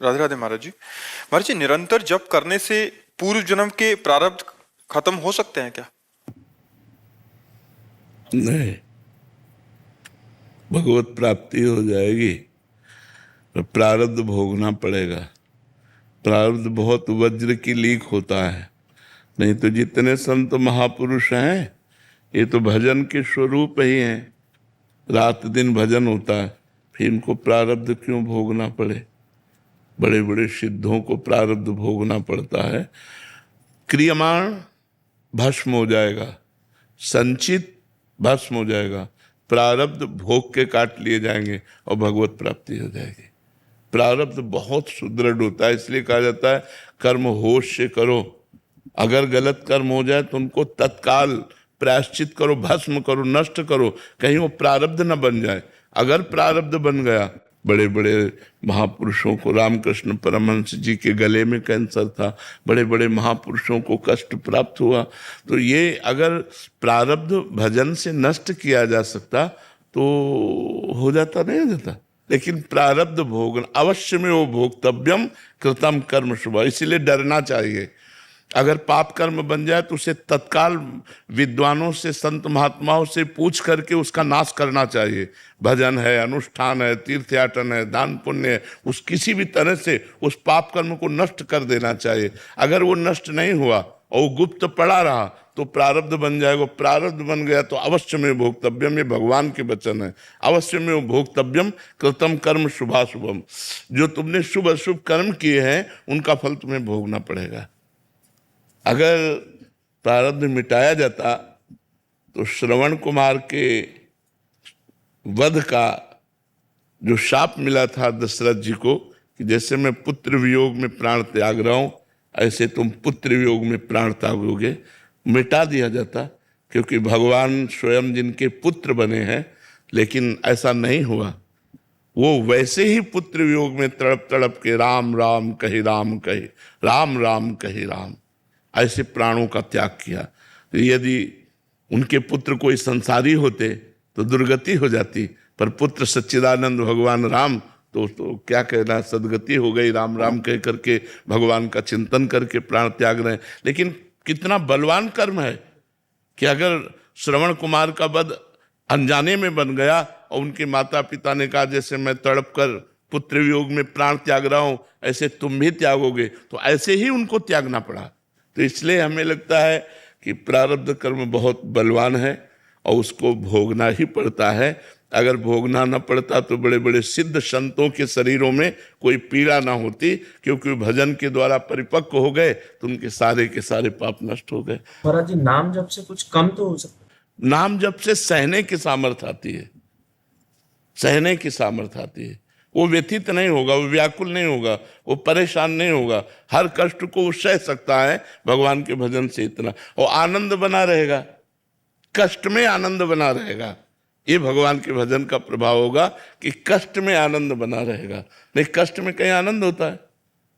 राधे राधे महाराज जी निरंतर जप करने से पूर्व जन्म के प्रारब्ध खत्म हो सकते हैं क्या? नहीं, भगवत प्राप्ति हो जाएगी तो प्रारब्ध भोगना पड़ेगा। प्रारब्ध बहुत वज्र की लीक होता है। नहीं तो जितने संत महापुरुष हैं ये तो भजन के स्वरूप ही हैं। रात दिन भजन होता है, फिर इनको प्रारब्ध क्यों भोगना पड़े? बड़े बड़े सिद्धों को प्रारब्ध भोगना पड़ता है। क्रियमाण भस्म हो जाएगा, संचित भस्म हो जाएगा, प्रारब्ध भोग के काट लिए जाएंगे और भगवत प्राप्ति हो जाएगी। प्रारब्ध बहुत सुदृढ़ होता है, इसलिए कहा जाता है कर्म होश से करो। अगर गलत कर्म हो जाए तो उनको तत्काल प्रायश्चित करो, भस्म करो, नष्ट करो, कहीं वो प्रारब्ध न बन जाए। अगर प्रारब्ध बन गया, बड़े बड़े महापुरुषों को, रामकृष्ण परमहंस जी के गले में कैंसर था, बड़े बड़े महापुरुषों को कष्ट प्राप्त हुआ। तो ये अगर प्रारब्ध भजन से नष्ट किया जा सकता तो हो जाता, नहीं हो जाता। लेकिन प्रारब्ध भोग अवश्य में वो भोक्तव्यम कृतम कर्म शुभ, इसीलिए डरना चाहिए। अगर पाप कर्म बन जाए तो उसे तत्काल विद्वानों से, संत महात्माओं से पूछ करके उसका नाश करना चाहिए। भजन है, अनुष्ठान है, तीर्थयाटन है, दान पुण्य है, उस किसी भी तरह से उस पाप कर्म को नष्ट कर देना चाहिए। अगर वो नष्ट नहीं हुआ और वो गुप्त पड़ा रहा तो प्रारब्ध बन जाएगा। प्रारब्ध बन गया तो अवश्य में भोक्तव्यम, ये भगवान के वचन है, अवश्य में वो भोक्तव्यम कृतम कर्म शुभाशुभम। जो तुमने शुभ अशुभ कर्म किए हैं उनका फल तुम्हें भोगना पड़ेगा। अगर प्रारब्ध मिटाया जाता तो श्रवण कुमार के वध का जो शाप मिला था दशरथ जी को कि जैसे मैं पुत्र वियोग में प्राण त्याग रहा हूं ऐसे तुम पुत्र वियोग में प्राण त्यागोगे, मिटा दिया जाता। क्योंकि भगवान स्वयं जिनके पुत्र बने हैं, लेकिन ऐसा नहीं हुआ। वो वैसे ही पुत्र वियोग में तड़प तड़प के राम राम कही राम कही, राम राम कही राम, ऐसे प्राणों का त्याग किया। तो यदि उनके पुत्र कोई संसारी होते तो दुर्गति हो जाती, पर पुत्र सच्चिदानंद भगवान राम तो क्या कहना, सदगति हो गई। राम राम कह करके भगवान का चिंतन करके प्राण त्याग रहे हैं। लेकिन कितना बलवान कर्म है कि अगर श्रवण कुमार का वध अनजाने में बन गया और उनके माता पिता ने कहा जैसे मैं तड़प कर पुत्र वियोग में प्राण त्याग रहा हूं ऐसे तुम भी त्यागोगे, तो ऐसे ही उनको त्यागना पड़ा। तो इसलिए हमें लगता है कि प्रारब्ध कर्म बहुत बलवान है और उसको भोगना ही पड़ता है। अगर भोगना न पड़ता तो बड़े बड़े सिद्ध संतों के शरीरों में कोई पीड़ा ना होती, क्योंकि भजन के द्वारा परिपक्व हो गए तो उनके सारे के सारे पाप नष्ट हो गए। महाराज जी नाम जप से कुछ कम तो हो सकता है? नाम जप से सहने की सामर्थ्य आती है, सहने की सामर्थ्य आती है। वो व्यथित नहीं होगा, वो व्याकुल नहीं होगा, वो परेशान नहीं होगा, हर कष्ट को वो सह सकता है भगवान के भजन से। इतना और आनंद बना रहेगा, कष्ट में आनंद बना रहेगा। ये भगवान के भजन का प्रभाव होगा कि कष्ट में आनंद बना रहेगा। नहीं, कष्ट में कहीं आनंद होता है,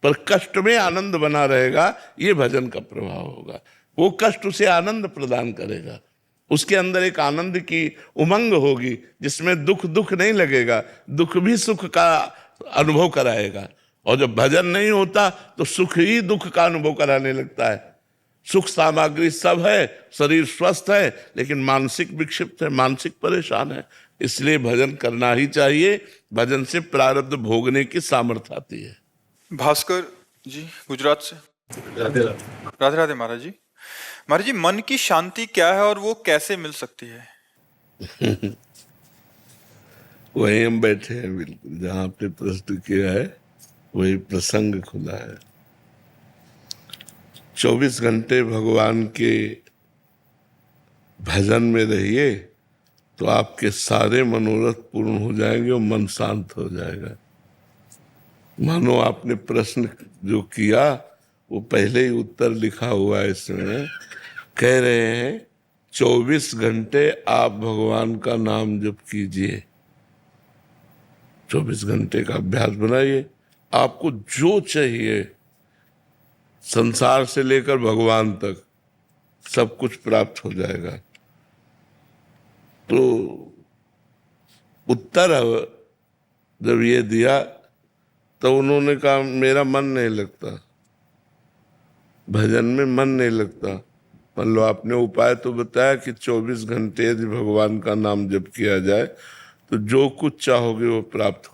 पर कष्ट में आनंद बना रहेगा, ये भजन का प्रभाव होगा। वो कष्ट उसे आनंद प्रदान करेगा, उसके अंदर एक आनंद की उमंग होगी जिसमें दुख दुख नहीं लगेगा, दुख भी सुख का अनुभव कराएगा। और जब भजन नहीं होता तो सुख ही दुख का अनुभव कराने लगता है। सुख सामग्री सब है, शरीर स्वस्थ है, लेकिन मानसिक विक्षिप्त है, मानसिक परेशान है। इसलिए भजन करना ही चाहिए। भजन से प्रारब्ध भोगने की सामर्थ्य आती है। भास्कर जी गुजरात से। राधे राधे। राधे राधे महाराज जी मन की शांति क्या है और वो कैसे मिल सकती है? वहीं हम बैठे हैं, बिल्कुल जहां आपने प्रश्न किया है वही प्रसंग खुला है। 24 घंटे भगवान के भजन में रहिए तो आपके सारे मनोरथ पूर्ण हो जाएंगे और मन शांत हो जाएगा। मानो आपने प्रश्न जो किया वो पहले ही उत्तर लिखा हुआ है इसमें। कह रहे हैं 24 घंटे आप भगवान का नाम जप कीजिए, 24 घंटे का अभ्यास बनाइए। आपको जो चाहिए संसार से लेकर भगवान तक सब कुछ प्राप्त हो जाएगा। तो उत्तर जब ये दिया तो उन्होंने कहा मेरा मन नहीं लगता, भजन में मन नहीं लगता। मान लो आपने उपाय तो बताया कि 24 घंटे यदि भगवान का नाम जप किया जाए तो जो कुछ चाहोगे वो प्राप्त हो